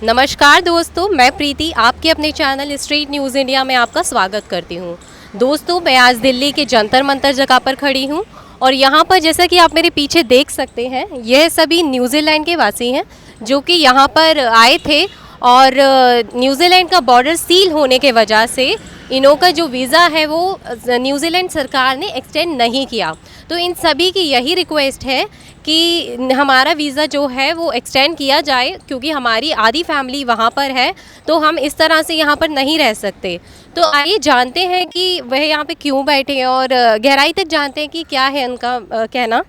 नमस्कार दोस्तों, मैं प्रीति आपके अपने चैनल स्ट्रीट न्यूज़ इंडिया में आपका स्वागत करती हूँ। दोस्तों, मैं आज दिल्ली के जंतर मंतर जगह पर खड़ी हूँ और यहाँ पर जैसा कि आप मेरे पीछे देख सकते हैं, यह सभी न्यूजीलैंड के वासी हैं जो कि यहाँ पर आए थे और न्यूजीलैंड का बॉर्डर सील होने के वजह से इनों का जो वीज़ा है वो न्यूजीलैंड सरकार ने एक्सटेंड नहीं किया। तो इन सभी की यही रिक्वेस्ट है कि हमारा वीज़ा जो है वो एक्सटेंड किया जाए, क्योंकि हमारी आधी फैमिली वहाँ पर है, तो हम इस तरह से यहाँ पर नहीं रह सकते। तो आइए जानते हैं कि वह यहाँ पे क्यों बैठे हैं और गहराई तक जानते हैं कि क्या है उनका कहना।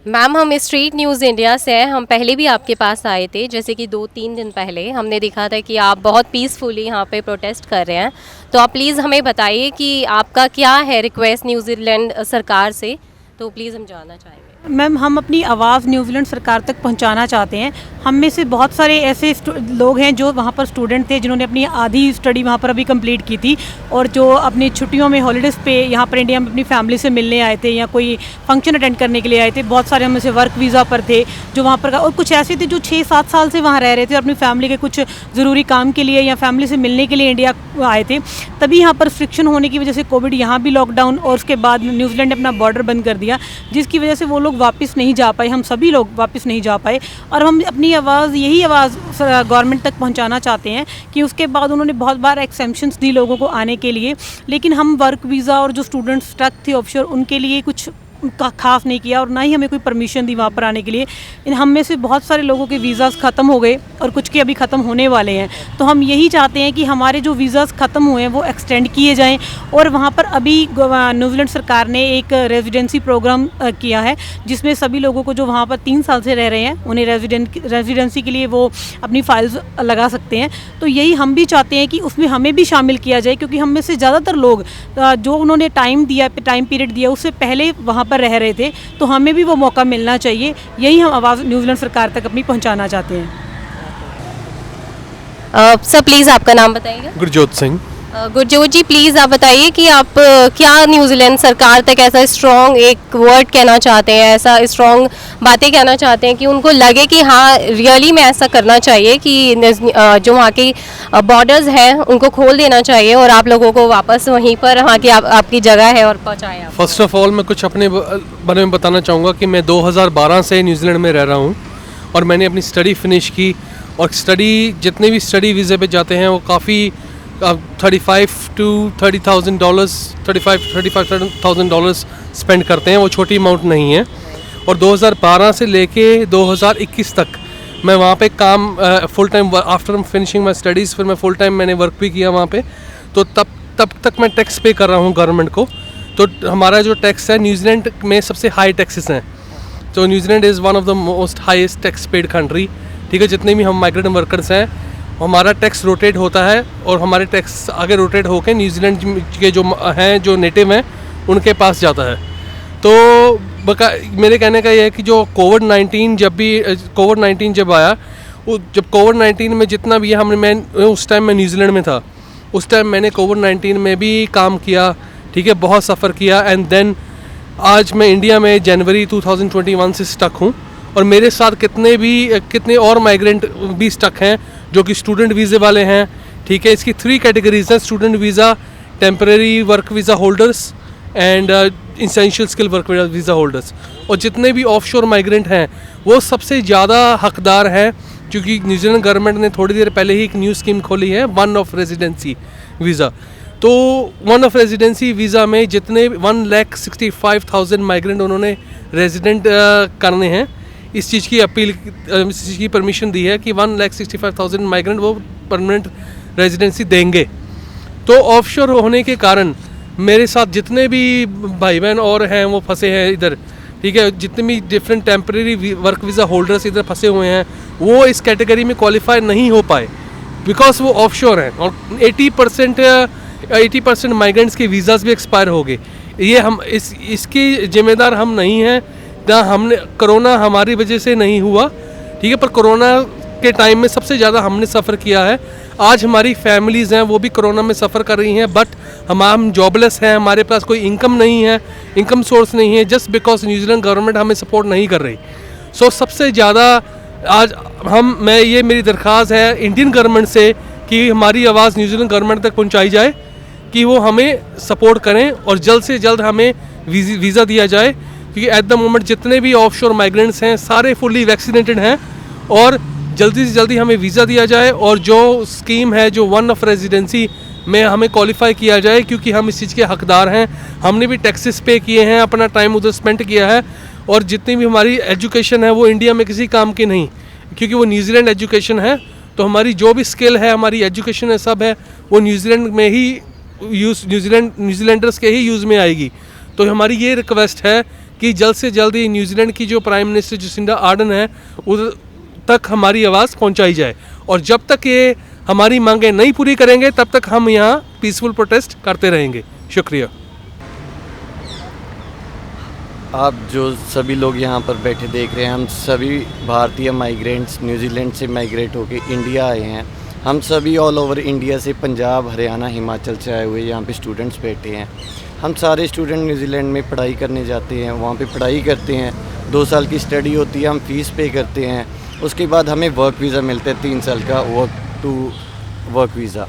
मैम, हम स्ट्रीट न्यूज़ इंडिया से हैं। हम पहले भी आपके पास आए थे, जैसे कि 2-3 दिन पहले हमने देखा था कि आप बहुत पीसफुली यहाँ पे प्रोटेस्ट कर रहे हैं। तो आप प्लीज़ हमें बताइए कि आपका क्या है रिक्वेस्ट न्यूजीलैंड सरकार से, तो प्लीज़ हम जानना चाहेंगे। मैम, हम अपनी आवाज़ न्यूजीलैंड सरकार तक पहुंचाना चाहते हैं। हम में से बहुत सारे ऐसे लोग हैं जो वहां पर स्टूडेंट थे, जिन्होंने अपनी आधी स्टडी वहां पर अभी कंप्लीट की थी और जो अपनी छुट्टियों में हॉलीडेज़ पे यहां पर इंडिया में अपनी फैमिली से मिलने आए थे या कोई फंक्शन अटेंड करने के लिए आए थे। बहुत सारे हम में से वर्क वीज़ा पर थे जो वहाँ पर, और कुछ ऐसे थे जो 6-7 साल से वहाँ रह रहे थे और अपनी फैमिली के कुछ ज़रूरी काम के लिए या फैमिली से मिलने के लिए इंडिया आए थे। तभी यहाँ पर रिस्ट्रिक्शन होने की वजह से कोविड, यहाँ भी लॉकडाउन और उसके बाद न्यूजीलैंड ने अपना बॉर्डर बंद कर दिया, जिसकी वजह से वो लोग वापस नहीं जा पाए, हम सभी लोग वापस नहीं जा पाए। और हम अपनी यही आवाज़ गवर्नमेंट तक पहुंचाना चाहते हैं कि उसके बाद उन्होंने बहुत बार एक्सेम्पशंस दी लोगों को आने के लिए, लेकिन हम वर्क वीज़ा और जो स्टूडेंट्स स्टक थे ऑफशोर, उनके लिए कुछ खास नहीं किया और ना ही हमें कोई परमिशन दी वहाँ पर आने के लिए। हम में से बहुत सारे लोगों के वीज़ाज़ ख़त्म हो गए और कुछ के अभी ख़त्म होने वाले हैं। तो हम यही चाहते हैं कि हमारे जो वीज़ाज़ ख़त्म हुए हैं वो एक्सटेंड किए जाएं। और वहाँ पर अभी न्यूजीलैंड सरकार ने एक रेजिडेंसी प्रोग्राम किया है, जिसमें सभी लोगों को जो वहाँ पर 3 साल से रह रहे हैं उन्हें रेजिडेंसी के लिए वो अपनी फाइल्स लगा सकते हैं। तो यही हम भी चाहते हैं कि उसमें हमें भी शामिल किया जाए, क्योंकि हम में से ज़्यादातर लोग जो उन्होंने टाइम पीरियड दिया उससे पहले वहाँ पर रह रहे थे, तो हमें भी वो मौका मिलना चाहिए। यही हम आवाज़ न्यूजीलैंड सरकार तक अपनी पहुंचाना चाहते हैं। सर, प्लीज़ आपका नाम बताइएगा। गुरजोत सिंह। गुरजोत जी, प्लीज़ आप बताइए कि आप क्या न्यूजीलैंड सरकार तक ऐसा स्ट्रॉन्ग एक वर्ड कहना चाहते हैं, ऐसा स्ट्रॉन्ग बातें कहना चाहते हैं कि उनको लगे कि हाँ रियली में ऐसा करना चाहिए कि जो वहाँ के बॉर्डर्स हैं उनको खोल देना चाहिए और आप लोगों को वापस वहीं पर वहाँ की आपकी जगह है और पहुँचाएं आप। फर्स्ट ऑफ ऑल मैं कुछ अपने बारे में बताना चाहूँगा कि मैं 2012 से न्यूजीलैंड में रह रहा हूँ और मैंने अपनी स्टडी फिनिश की। और जितने भी स्टडी वीज़े पे जाते हैं वो काफ़ी $35,000 स्पेंड करते हैं, वो छोटी अमाउंट नहीं है। और 2012 से लेके 2021 तक मैं वहाँ पे काम फुल टाइम, आफ्टर फिनिशिंग माई स्टडीज़ फिर मैं फुल टाइम मैंने वर्क भी किया वहाँ पे। तो तब तक मैं टैक्स पे कर रहा हूँ गवर्नमेंट को। तो हमारा जो टैक्स है न्यूजीलैंड में सबसे हाई टैक्सेस हैं। तो New Zealand is one of the most highest tax paid country. ठीक है, जितने भी हम माइग्रेंट वर्कर्स हैं हमारा टैक्स रोटेट होता है और हमारे टैक्स आगे रोटेट होकर न्यूजीलैंड के जो हैं, जो नेटिव हैं, उनके पास जाता है। तो मेरे कहने का ये है कि जो कोविड-19 जब आया, जब कोविड-19 में जितना भी मैं उस टाइम मैं न्यूजीलैंड में था, उस टाइम मैंने कोविड-19 में भी काम किया। ठीक है, बहुत सफ़र किया। एंड देन आज मैं इंडिया में जनवरी 2021 से स्टक हूँ और मेरे साथ कितने और माइग्रेंट भी स्टक हैं जो कि स्टूडेंट वीज़े वाले हैं। ठीक है, इसकी 3 कैटेगरीज हैं: student visa, temporary work visa holders and essential skill work visa holders. और जितने भी ऑफशोर माइग्रेंट हैं वो सबसे ज़्यादा हकदार हैं, क्योंकि न्यूजीलैंड गवर्नमेंट ने थोड़ी देर पहले ही एक न्यू स्कीम खोली है, वन ऑफ रेजिडेंसी वीज़ा। तो वन ऑफ रेजिडेंसी वीज़ा में जितने 1,65,000 माइग्रेंट उन्होंने रेजिडेंट करने हैं, इस चीज़ की परमिशन दी है कि 1,65,000 माइग्रेंट वो परमानेंट रेजिडेंसी देंगे। तो ऑफशोर होने के कारण मेरे साथ जितने भी भाई बहन और हैं वो फंसे हैं इधर। ठीक है, जितने भी different temporary work visa holders इधर फंसे हुए हैं वो इस कैटेगरी में क्वालिफाई नहीं हो पाए, बिकॉज वो ऑफशोर हैं। और 80% माइग्रेंट्स के वीज़ाज़ भी एक्सपायर हो गए। ये हम इसकी जिम्मेदार हम नहीं हैं। हमने कोरोना हमारी वजह से नहीं हुआ, ठीक है, पर कोरोना के टाइम में सबसे ज़्यादा हमने सफ़र किया है। आज हमारी फैमिलीज़ हैं वो भी कोरोना में सफ़र कर रही हैं, बट हम जॉबलेस हैं, हमारे पास कोई इनकम नहीं है, इनकम सोर्स नहीं है, जस्ट बिकॉज न्यूजीलैंड गवर्नमेंट हमें सपोर्ट नहीं कर रही। सो सबसे ज़्यादा आज ये मेरी दरख्वास्त है इंडियन गवर्नमेंट से कि हमारी आवाज़ न्यूजीलैंड गवर्नमेंट तक पहुंचाई जाए कि वो हमें सपोर्ट करें और जल्द से जल्द हमें वीज़ा दिया जाए, क्योंकि एट द मोमेंट जितने भी ऑफशोर माइग्रेंट्स हैं सारे फुल्ली वैक्सीनेटेड हैं और जल्दी से जल्दी हमें वीज़ा दिया जाए और जो स्कीम है जो वन ऑफ रेजिडेंसी में हमें क्वालिफाई किया जाए, क्योंकि हम इस चीज़ के हकदार हैं। हमने भी टैक्सेस पे किए हैं, अपना टाइम उधर स्पेंड किया है और जितनी भी हमारी एजुकेशन है वो इंडिया में किसी काम की नहीं, क्योंकि वो न्यूजीलैंड एजुकेशन है। तो हमारी जो भी स्किल है, हमारी एजुकेशन है, सब है वो न्यूजीलैंड में ही न्यूजीलैंडर्स के ही यूज़ में आएगी। तो हमारी ये रिक्वेस्ट है कि जल्द से जल्द ये न्यूजीलैंड की जो प्राइम मिनिस्टर जसिंडा आर्डन है उधर तक हमारी आवाज़ पहुंचाई जाए और जब तक ये हमारी मांगें नहीं पूरी करेंगे तब तक हम यहाँ पीसफुल प्रोटेस्ट करते रहेंगे। शुक्रिया। आप जो सभी लोग यहाँ पर बैठे देख रहे हैं, हम सभी भारतीय माइग्रेंट्स न्यूजीलैंड से माइग्रेट होकर इंडिया आए हैं। हम सभी ऑल ओवर इंडिया से, पंजाब, हरियाणा, हिमाचल से आए हुए यहाँ पे स्टूडेंट्स बैठे हैं। हम सारे स्टूडेंट न्यूजीलैंड में पढ़ाई करने जाते हैं, वहाँ पे पढ़ाई करते हैं। 2 साल की स्टडी होती है, हम फ़ीस पे करते हैं। उसके बाद हमें वर्क वीज़ा मिलता है 3 साल का वर्क वीज़ा।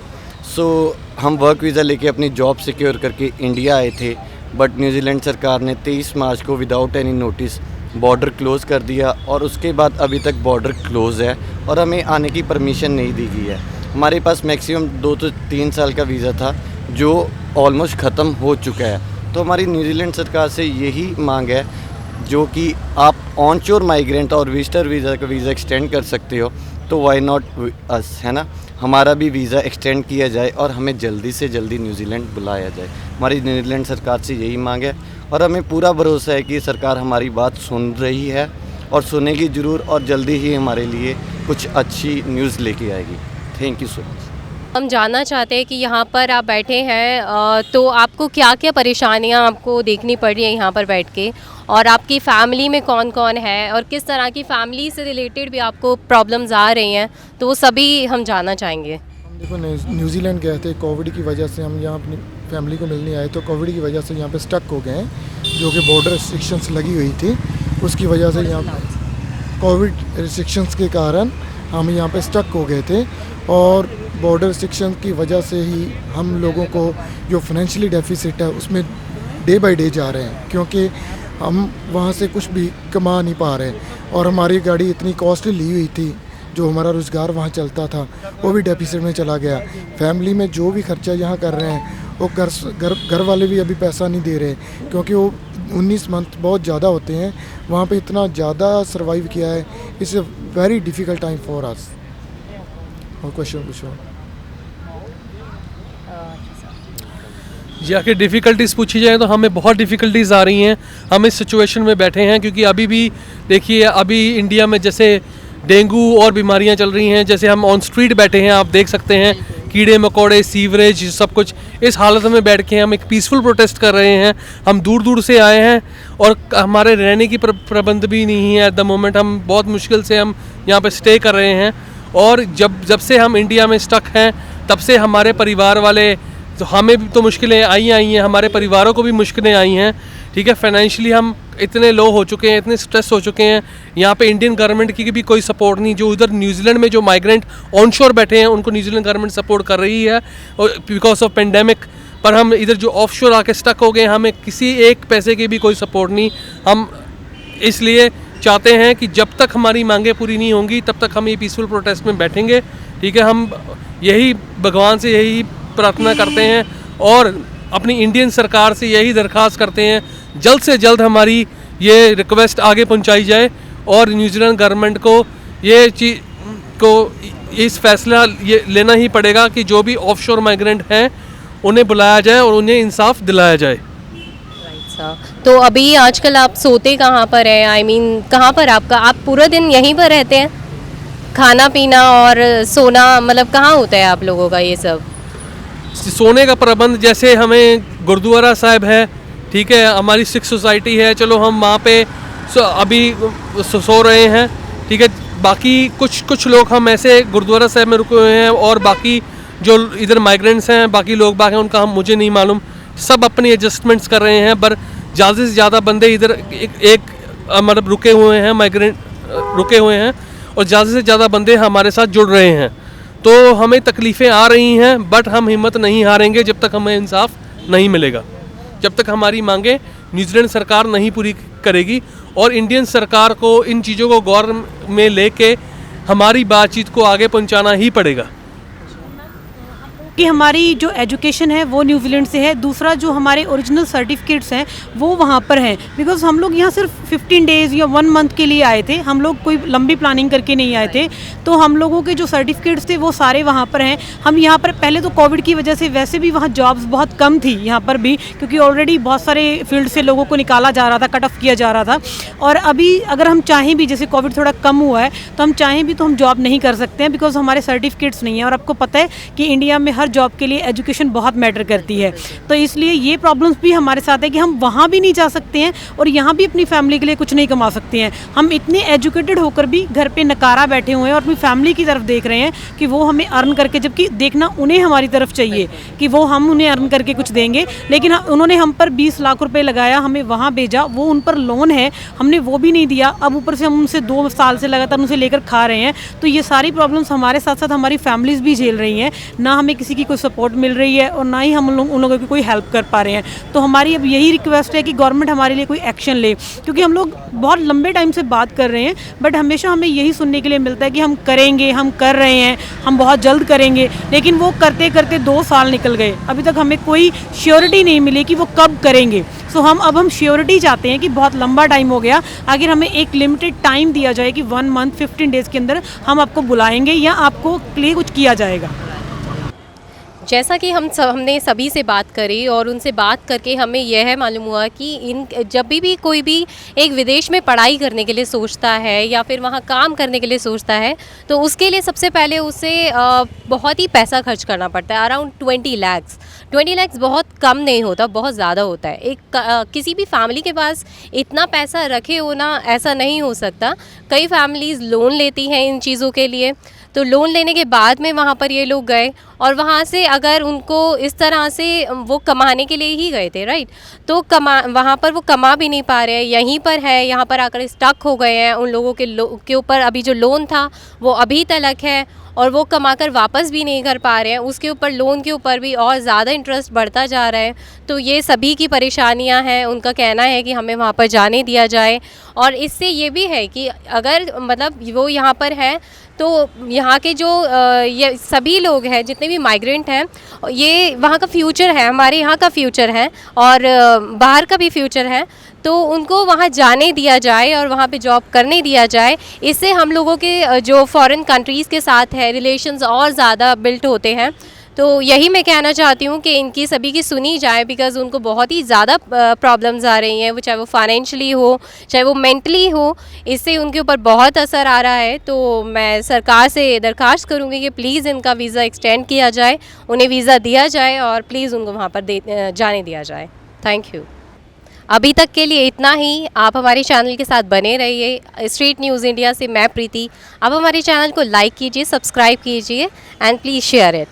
सो हम वर्क वीज़ा लेके अपनी जॉब सिक्योर करके इंडिया आए थे, बट न्यूजीलैंड सरकार ने 23 मार्च को without any notice border close कर दिया और उसके बाद अभी तक बॉर्डर क्लोज़ है और हमें आने की परमिशन नहीं दी गई है। हमारे पास मैक्सिमम 2 से 3 साल का वीज़ा था जो ऑलमोस्ट ख़त्म हो चुका है। तो हमारी न्यूजीलैंड सरकार से यही मांग है जो कि आप ऑन शोर माइग्रेंट और विजिटर वीज़ा का वीज़ा एक्सटेंड कर सकते हो, तो वाई नॉट अस, है ना। हमारा भी वीज़ा एक्सटेंड किया जाए और हमें जल्दी से जल्दी न्यूजीलैंड बुलाया जाए। हमारी न्यूजीलैंड सरकार से यही मांग है और हमें पूरा भरोसा है कि सरकार हमारी बात सुन रही है और सुनेगी ज़रूर और जल्दी ही हमारे लिए कुछ अच्छी न्यूज़ लेके आएगी। Thank you so much. हम जानना चाहते हैं कि यहाँ पर आप बैठे हैं तो आपको क्या क्या परेशानियाँ आपको देखनी पड़ रही हैं यहाँ पर बैठ के, और आपकी फ़ैमिली में कौन कौन है और किस तरह की फ़ैमिली से रिलेटेड भी आपको प्रॉब्लम्स आ रही हैं, तो वो सभी हम जानना चाहेंगे। हम देखो न्यूजीलैंड गए थे, कोविड की वजह से हम यहाँ अपनी फैमिली को मिलने आए, तो कोविड की वजह से यहाँ पे स्टक हो गए हैं, जो कि बॉर्डर रिस्ट्रिक्शंस लगी हुई थी, उसकी वजह से यहाँ कोविड रिस्ट्रिक्शंस के कारण हम यहाँ पे स्टक हो गए थे और बॉर्डर रिस्ट्रिक्शन की वजह से ही हम लोगों को जो फाइनेंशियली डेफिसिट है उसमें डे बाय डे जा रहे हैं, क्योंकि हम वहाँ से कुछ भी कमा नहीं पा रहे और हमारी गाड़ी इतनी कॉस्टली ली हुई थी, जो हमारा रोज़गार वहाँ चलता था वो भी डेफिसिट में चला गया। फैमिली में जो भी खर्चा यहाँ कर रहे हैं वो घर वाले भी अभी पैसा नहीं दे रहे, क्योंकि वो 19 मंथ बहुत ज़्यादा होते हैं वहाँ पे, इतना ज़्यादा सर्वाइव किया है। It's a very difficult time for us. और क्वेश्चन पूछो जी। आखिर डिफ़िकल्टीज़ पूछी जाए तो हमें बहुत डिफ़िकल्टीज़ आ रही हैं। हम इस सिचुएशन में बैठे हैं क्योंकि अभी भी देखिए, अभी इंडिया में जैसे डेंगू और बीमारियां चल रही हैं, जैसे हम ऑन स्ट्रीट बैठे हैं, आप देख सकते हैं, कीड़े मकोड़े, सीवरेज, सब कुछ। इस हालत में बैठ के हम एक पीसफुल प्रोटेस्ट कर रहे हैं। हम दूर दूर से आए हैं और हमारे रहने की प्रबंध भी नहीं है एट द मोमेंट। हम बहुत मुश्किल से हम यहाँ पे स्टे कर रहे हैं और जब से हम इंडिया में स्टक हैं तब से हमारे परिवार वाले, तो हमें भी तो मुश्किलें आई हैं, हमारे परिवारों को भी मुश्किलें आई हैं। ठीक है, फाइनेंशियली हम इतने लो हो चुके हैं, इतने स्ट्रेस हो चुके हैं। यहाँ पे इंडियन गवर्नमेंट की भी कोई सपोर्ट नहीं। जो उधर न्यूजीलैंड में जो माइग्रेंट ऑनशोर बैठे हैं उनको न्यूजीलैंड गवर्नमेंट सपोर्ट कर रही है और बिकॉज ऑफ पेंडेमिक, पर हम इधर जो ऑफशोर आके स्टक हो गए, हमें किसी एक पैसे की भी कोई सपोर्ट नहीं। हम इसलिए चाहते हैं कि जब तक हमारी मांगें पूरी नहीं होंगी तब तक हम ये पीसफुल प्रोटेस्ट में बैठेंगे। ठीक है, हम यही भगवान से यही प्रार्थना करते हैं और अपनी इंडियन सरकार से यही दरख्वास्त करते हैं, जल्द से जल्द हमारी ये रिक्वेस्ट आगे पहुंचाई जाए और न्यूजीलैंड गवर्नमेंट को ये चीज़ को इस फैसला ये लेना ही पड़ेगा कि जो भी ऑफशोर माइग्रेंट हैं उन्हें बुलाया जाए और उन्हें इंसाफ दिलाया जाए। तो अभी आजकल आप सोते कहाँ पर हैं? आई मीन कहाँ पर आप पूरा दिन यहीं पर रहते हैं? खाना पीना और सोना मतलब कहाँ होता है आप लोगों का ये सब? सोने का प्रबंध जैसे हमें गुरुद्वारा साहिब है, ठीक है, हमारी सिख सोसाइटी है, चलो हम वहाँ पे अभी सो रहे हैं। ठीक है, बाकी कुछ लोग हम ऐसे गुरुद्वारा साहिब में रुके हुए हैं और बाकी जो इधर माइग्रेंट्स हैं, बाकी लोग बाकी हैं, उनका मुझे नहीं मालूम। सब अपनी एडजस्टमेंट्स कर रहे हैं, पर ज़्यादा से ज़्यादा बंदे इधर एक मतलब रुके हुए हैं माइग्रेंट रुके हुए हैं और ज़्यादा से ज़्यादा बंदे हमारे साथ जुड़ रहे हैं। तो हमें तकलीफ़ें आ रही हैं, बट हम हिम्मत नहीं हारेंगे जब तक हमें इंसाफ नहीं मिलेगा, जब तक हमारी मांगें न्यूजीलैंड सरकार नहीं पूरी करेगी। और इंडियन सरकार को इन चीज़ों को गौर में लेके हमारी बातचीत को आगे पहुंचाना ही पड़ेगा कि हमारी जो एजुकेशन है वो न्यूजीलैंड से है, दूसरा जो हमारे ओरिजिनल सर्टिफिकेट्स हैं वो वहाँ पर हैं। बिकॉज हम लोग यहाँ सिर्फ 15 डेज़ या 1 मंथ के लिए आए थे, हम लोग कोई लंबी प्लानिंग करके नहीं आए थे। तो हम लोगों के जो सर्टिफिकेट्स थे वो सारे वहाँ पर हैं। हम यहाँ पर पहले तो कोविड की वजह से वैसे भी वहाँ जॉब्स बहुत कम थी यहाँ पर भी, क्योंकि ऑलरेडी बहुत सारे फील्ड से लोगों को निकाला जा रहा था, कट ऑफ किया जा रहा था। और अभी अगर हम चाहें भी, जैसे कोविड थोड़ा कम हुआ है तो हम चाहें भी तो हम जॉब नहीं कर सकते हैं, बिकॉज हमारे सर्टिफिकेट्स नहीं हैं। और आपको पता है कि इंडिया में हर जॉब के लिए एजुकेशन बहुत मैटर करती है। तो इसलिए ये प्रॉब्लम्स भी हमारे साथ है कि हम वहाँ भी नहीं जा सकते हैं और यहाँ भी अपनी फैमिली के लिए कुछ नहीं कमा सकते हैं। हम इतने एजुकेटेड होकर भी घर पे नकारा बैठे हुए हैं और अपनी फैमिली की तरफ देख रहे हैं कि वो हमें अर्न करके, जबकि देखना उन्हें हमारी तरफ चाहिए कि वो हम उन्हें अर्न करके कुछ देंगे। लेकिन उन्होंने हम पर 20 लाख रुपए लगाया, हमें वहाँ भेजा, वो उन पर लोन है, हमने वो भी नहीं दिया। अब ऊपर से हम उनसे 2 साल से लगातार उनसे लेकर खा रहे हैं। तो ये सारी प्रॉब्लम्स हमारे साथ साथ हमारी फैमिलीज़ भी झेल रही हैं। ना हमें किसी की कोई सपोर्ट मिल रही है और ना ही हम उन लोगों की कोई हेल्प कर पा रहे हैं। तो हमारी अब यही रिक्वेस्ट है कि गवर्नमेंट हमारे लिए कोई एक्शन ले, क्योंकि हम लोग बहुत लंबे टाइम से बात कर रहे हैं, बट हमेशा हमें यही सुनने के लिए मिलता है कि हम करेंगे, हम कर रहे हैं, हम बहुत जल्द करेंगे। लेकिन वो करते करते 2 साल निकल गए, अभी तक हमें कोई श्योरिटी नहीं मिली कि वो कब करेंगे। सो हम श्योरिटी चाहते हैं कि बहुत लंबा टाइम हो गया, अगर हमें एक लिमिटेड टाइम दिया जाए कि 1 मंथ 15 डेज़ के अंदर हम आपको बुलाएंगे या आपको लिए कुछ किया जाएगा। जैसा कि हमने सभी से बात करी और उनसे बात करके हमें यह मालूम हुआ कि जब भी कोई भी एक विदेश में पढ़ाई करने के लिए सोचता है या फिर वहाँ काम करने के लिए सोचता है, तो उसके लिए सबसे पहले उसे बहुत ही पैसा खर्च करना पड़ता है, अराउंड 20 लाख्स। 20 लाख्स बहुत कम नहीं होता, बहुत ज़्यादा होता है। किसी भी फैमिली के पास इतना पैसा रखे होना ऐसा नहीं हो सकता। कई फैमिलीज़ लोन लेती हैं इन चीज़ों के लिए। तो लोन लेने के बाद में वहाँ पर ये लोग गए और वहाँ से अगर उनको इस तरह से वो कमाने के लिए ही गए थे, राइट, तो वहाँ पर वो कमा भी नहीं पा रहे हैं, यहीं पर है, यहाँ पर आकर स्टक हो गए हैं। उन लोगों के ऊपर अभी जो लोन था वो अभी तलक है और वो कमाकर वापस भी नहीं कर पा रहे हैं। उसके ऊपर लोन के ऊपर भी और ज़्यादा इंटरेस्ट बढ़ता जा रहा है। तो ये सभी की परेशानियां हैं। उनका कहना है कि हमें वहाँ पर जाने दिया जाए। और इससे ये भी है कि अगर मतलब वो यहाँ पर है तो यहाँ के जो ये सभी लोग हैं, जितने भी माइग्रेंट हैं, ये वहाँ का फ्यूचर है, हमारे यहाँ का फ्यूचर है और बाहर का भी फ्यूचर है। तो उनको वहाँ जाने दिया जाए और वहाँ पे जॉब करने दिया जाए। इससे हम लोगों के जो फॉरेन कंट्रीज़ के साथ है रिलेशंस और ज़्यादा बिल्ट होते हैं। तो यही मैं कहना चाहती हूँ कि इनकी सभी की सुनी जाए, बिकॉज़ उनको बहुत ही ज़्यादा प्रॉब्लम्स आ रही हैं, वो चाहे वो फाइनेंशियली हो, चाहे वो मेंटली हो, इससे उनके ऊपर बहुत असर आ रहा है। तो मैं सरकार से दरख्वास्त करूँगी कि प्लीज़ इनका वीज़ा एक्सटेंड किया जाए, उन्हें वीज़ा दिया जाए और प्लीज़ उनको वहाँ पर जाने दिया जाए। Thank you. अभी तक के लिए इतना ही। आप हमारे चैनल के साथ बने रहिए। स्ट्रीट न्यूज़ इंडिया से मैं प्रीति। आप हमारे चैनल को लाइक कीजिए, सब्सक्राइब कीजिए एंड प्लीज़ शेयर इट।